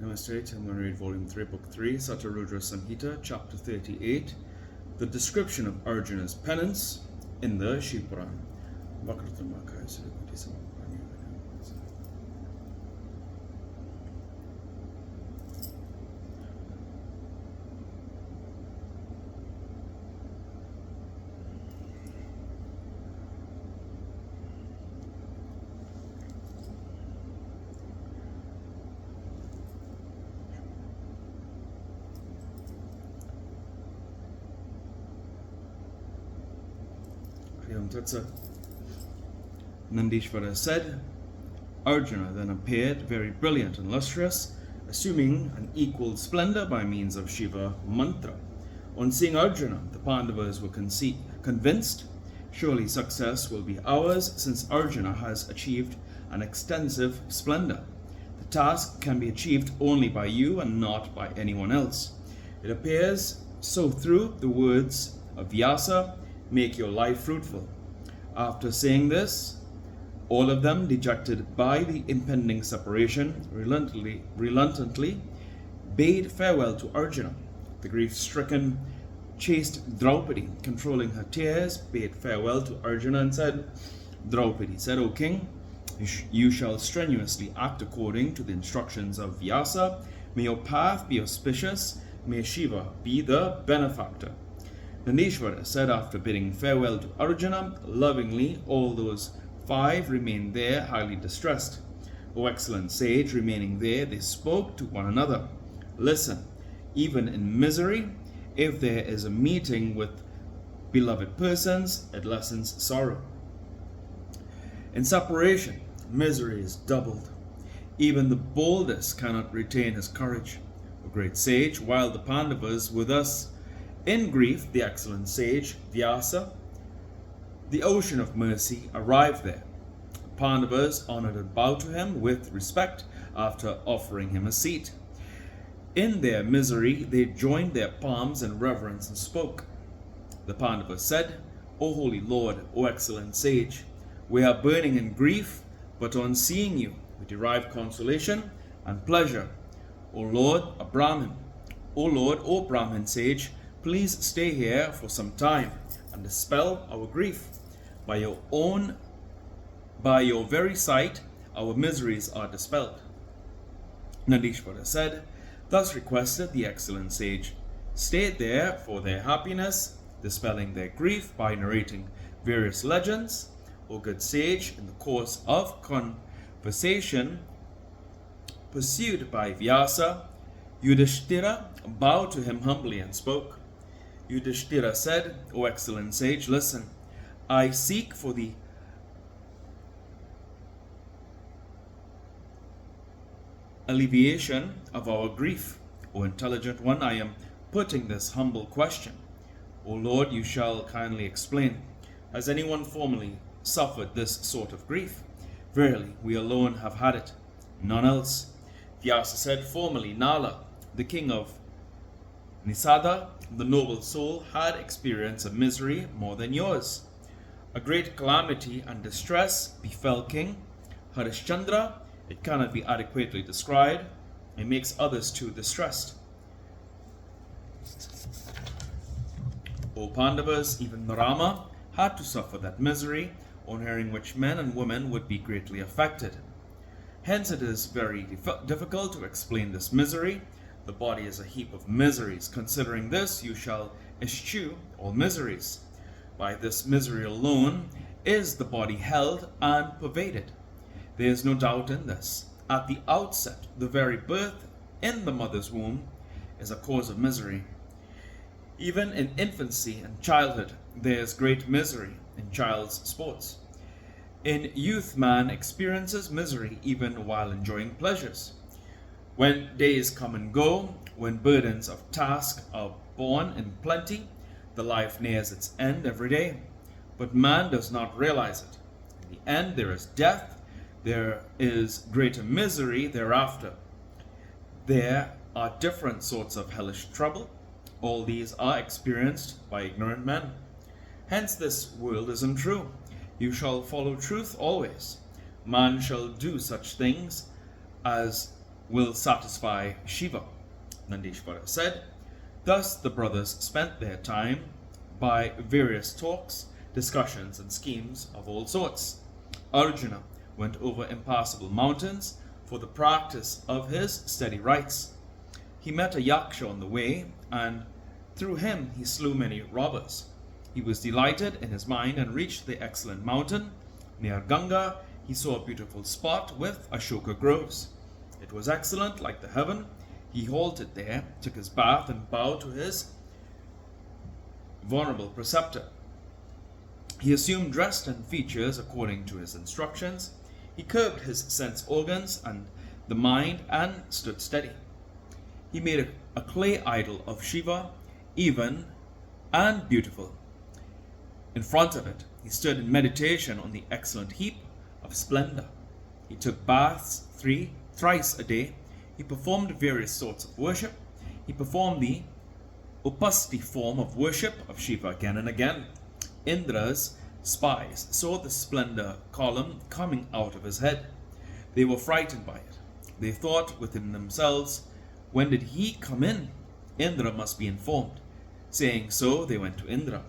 Namaste. I'm going to read Volume 3, Book 3, SataRudra Samhita, Chapter 38, the description of Arjuna's penance in the Shiva Puran. Nandishvara said, Arjuna then appeared very brilliant and lustrous, assuming an equal splendor by means of Shiva mantra. On seeing Arjuna, the Pandavas were convinced, surely success will be ours since Arjuna has achieved an extensive splendor. The task can be achieved only by you and not by anyone else. It appears so through the words of Vyasa, make your life fruitful. After saying this, all of them, dejected by the impending separation, reluctantly bade farewell to Arjuna. The grief-stricken, chaste Draupadi, controlling her tears, bade farewell to Arjuna and said, Draupadi said, O king, you shall strenuously act according to the instructions of Vyasa. May your path be auspicious. May Shiva be the benefactor. Nandishvara said after bidding farewell to Arjuna, lovingly all those five remained there highly distressed. O excellent sage, remaining there, they spoke to one another. Listen, even in misery, if there is a meeting with beloved persons, it lessens sorrow. In separation, misery is doubled. Even the boldest cannot retain his courage. O great sage, while the Pandavas were thus in grief, the excellent sage, Vyasa, the ocean of mercy, arrived there. The Pandavas honored and bowed to him with respect after offering him a seat. In their misery, they joined their palms in reverence and spoke. The Pandavas said, O holy Lord, O excellent sage, we are burning in grief, but on seeing you, we derive consolation and pleasure. O Lord, a Brahmin, O Lord, O Brahmin sage, please stay here for some time and dispel our grief. By your very sight, our miseries are dispelled. Nandishvara said, thus requested the excellent sage, stayed there for their happiness, dispelling their grief by narrating various legends. O good sage, in the course of conversation pursued by Vyasa, Yudhishthira bowed to him humbly and spoke. Yudhishthira said, O excellent sage, listen. I seek for the alleviation of our grief. O intelligent one, I am putting this humble question. O Lord, you shall kindly explain. Has anyone formerly suffered this sort of grief? Verily, we alone have had it, none else. Vyasa said, formerly Nala, the king of Nisada, the noble soul, had experienced a misery more than yours. A great calamity and distress befell King Harishchandra. It cannot be adequately described. It makes others too distressed. O Pandavas, even Rama had to suffer that misery, on hearing which men and women would be greatly affected. Hence it is very difficult to explain this misery. The body is a heap of miseries. Considering this, you shall eschew all miseries. By this misery alone is the body held and pervaded. There is no doubt in this. At the outset, the very birth in the mother's womb is a cause of misery. Even in infancy and childhood, there is great misery in child's sports. In youth, man experiences misery even while enjoying pleasures. When days come and go, when burdens of task are borne in plenty, the life nears its end every day. But man does not realize it. In the end, there is death. There is greater misery thereafter. There are different sorts of hellish trouble. All these are experienced by ignorant men. Hence this world is untrue. You shall follow truth always. Man shall do such things as will satisfy Shiva. Nandishvara said, thus the brothers spent their time by various talks, discussions, and schemes of all sorts. Arjuna went over impassable mountains for the practice of his steady rites. He met a yaksha on the way, and through him he slew many robbers. He was delighted in his mind and reached the excellent mountain. Near Ganga, he saw a beautiful spot with Ashoka groves. It was excellent, like the heaven. He halted there, took his bath, and bowed to his venerable preceptor. He assumed dress and features according to his instructions. He curbed his sense organs and the mind and stood steady. He made a clay idol of Shiva, even and beautiful. In front of it, he stood in meditation on the excellent heap of splendor. He took baths thrice a day. He performed various sorts of worship. He performed the upasti form of worship of Shiva again and again. Indra's spies saw the splendor column coming out of his head. They were frightened by it. They thought within themselves, when did he come in? Indra must be informed. Saying so, they went to Indra.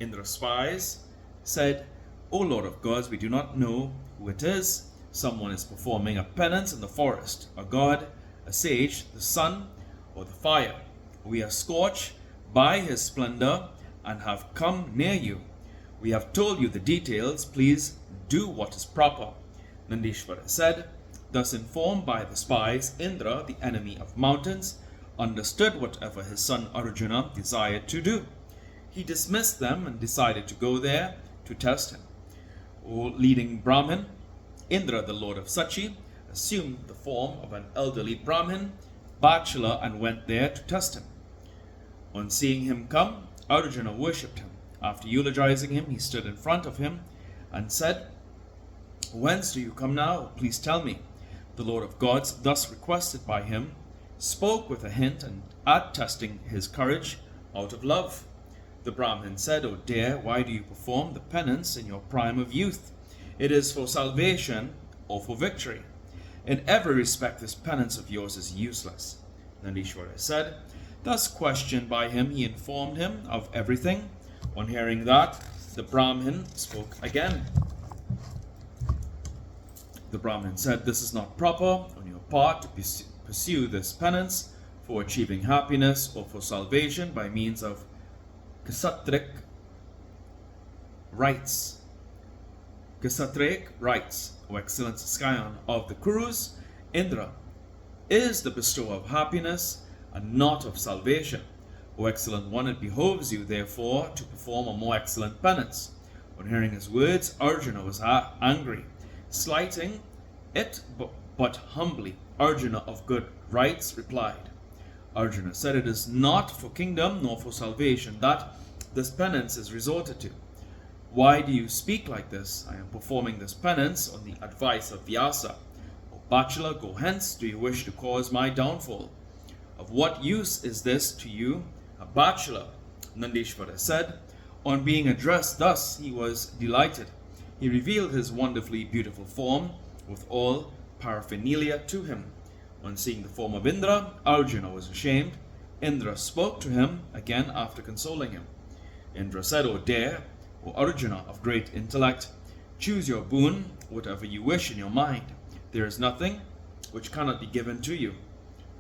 Indra's spies said, O Lord of gods, we do not know who it is. Someone is performing a penance in the forest, a god, a sage, the sun, or the fire. We are scorched by his splendor and have come near you. We have told you the details. Please do what is proper. Nandishvara said, thus informed by the spies, Indra, the enemy of mountains, understood whatever his son Arjuna desired to do. He dismissed them and decided to go there to test him. O leading Brahmin, Indra, the lord of Sachi, assumed the form of an elderly Brahmin, bachelor, and went there to test him. On seeing him come, Arjuna worshipped him. After eulogizing him, he stood in front of him and said, Whence do you come now? Please tell me. The Lord of gods, thus requested by him, spoke with a hint and at testing his courage out of love. The Brahmin said, O dear, why do you perform the penance in your prime of youth? It is for salvation or for victory. In every respect, this penance of yours is useless. Nandishvara said, thus questioned by him, he informed him of everything. On hearing that, the Brahmin spoke again. The Brahmin said, this is not proper on your part to pursue this penance for achieving happiness or for salvation by means of kshatric rites. Kshatric rites, O excellent scion of the Kurus, Indra is the bestower of happiness and not of salvation. O excellent one, it behoves you, therefore, to perform a more excellent penance. On hearing his words, Arjuna was angry. Slighting it, but humbly, Arjuna of good rights replied. Arjuna said, it is not for kingdom nor for salvation that this penance is resorted to. Why do you speak like this? I am performing this penance on the advice of Vyasa. O bachelor, go hence. Do you wish to cause my downfall? Of what use is this to you, a bachelor? Nandishvara said. On being addressed thus, he was delighted. He revealed his wonderfully beautiful form with all paraphernalia to him. On seeing the form of Indra, Arjuna was ashamed. Indra spoke to him again after consoling him. Indra said, O dear, O Arjuna of great intellect, choose your boon, whatever you wish in your mind. There is nothing which cannot be given to you.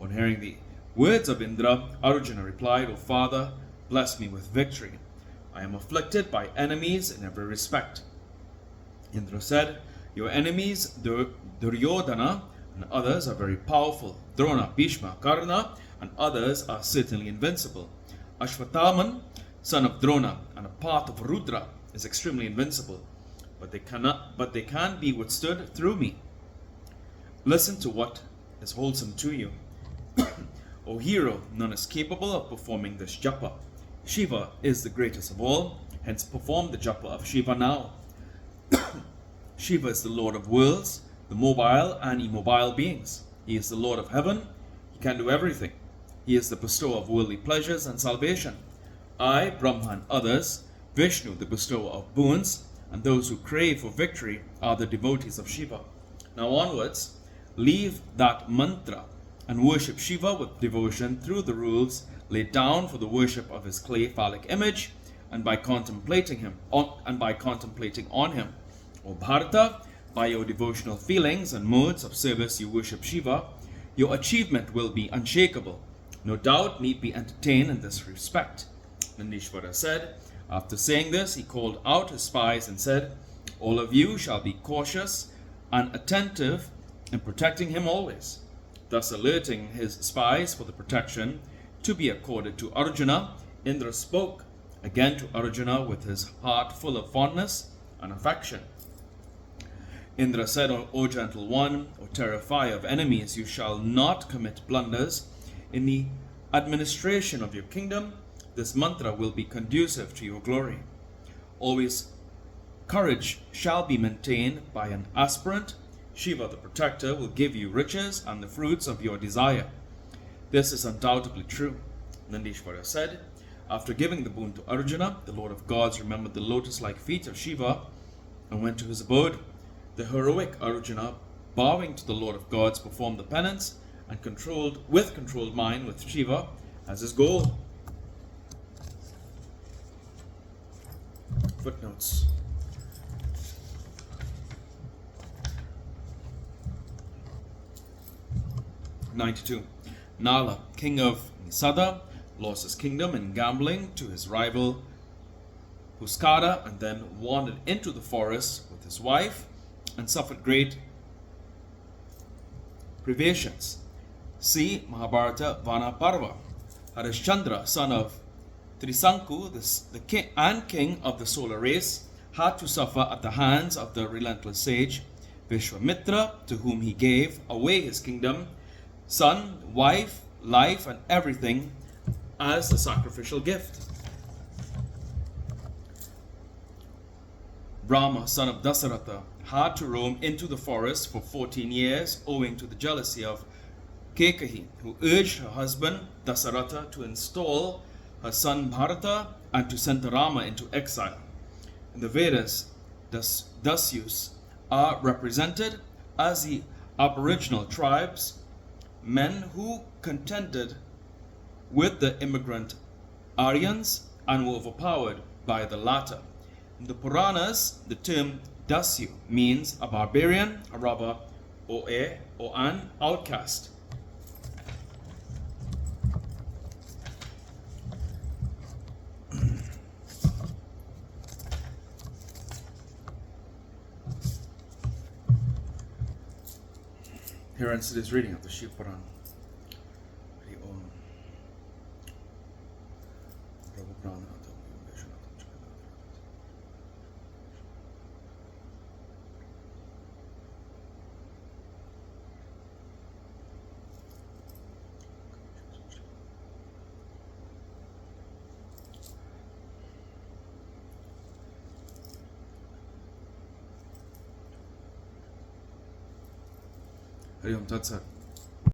On hearing the words of Indra, Arjuna replied, O father, bless me with victory. I am afflicted by enemies in every respect. Indra said, your enemies, Duryodhana and others, are very powerful. Drona, Bhishma, Karna, and others are certainly invincible. Ashwatthama, son of Drona, and a part of Rudra, is extremely invincible, but they can be withstood through me. Listen to what is wholesome to you. O hero, none is capable of performing this japa. Shiva is the greatest of all, hence perform the japa of Shiva now. Shiva is the Lord of worlds, the mobile and immobile beings. He is the Lord of heaven. He can do everything. He is the bestower of worldly pleasures and salvation. I, Brahma, and others, Vishnu, the bestower of boons, and those who crave for victory are the devotees of Shiva. Now onwards, leave that mantra and worship Shiva with devotion through the rules laid down for the worship of his clay phallic image and by contemplating on him. O Bharata, by your devotional feelings and modes of service you worship Shiva, your achievement will be unshakable. No doubt need be entertained in this respect. Nandishvara said. After saying this, he called out his spies and said, all of you shall be cautious and attentive in protecting him always. Thus alerting his spies for the protection to be accorded to Arjuna, Indra spoke again to Arjuna with his heart full of fondness and affection. Indra said, O gentle one, O terrifier of enemies, you shall not commit blunders in the administration of your kingdom. This mantra will be conducive to your glory. Always courage shall be maintained by an aspirant. Shiva the protector will give you riches and the fruits of your desire. This is undoubtedly true. Nandishvara said. After giving the boon to Arjuna, the Lord of Gods remembered the lotus-like feet of Shiva and went to his abode. The heroic Arjuna, bowing to the Lord of Gods, performed the penance and controlled mind with Shiva as his goal. Footnotes. (92) Nala, king of Nisada, lost his kingdom in gambling to his rival Puskara and then wandered into the forest with his wife and suffered great privations. See Mahabharata Vana Parva. Harishchandra, son of Trisanku, the king of the solar race, had to suffer at the hands of the relentless sage Vishwamitra, to whom he gave away his kingdom, son, wife, life, and everything as a sacrificial gift. Brahma, son of Dasaratha, had to roam into the forest for 14 years owing to the jealousy of Kekahi, who urged her husband Dasaratha to install her son Bharata and to send Rama into exile. In the Vedas, Dasyus are represented as the aboriginal tribes, men who contended with the immigrant Aryans and were overpowered by the latter. In the Puranas, the term Dasyu means a barbarian, a robber, or an outcast. Here ends today's reading of the Shiva Puran. Hari Om Tat Sat.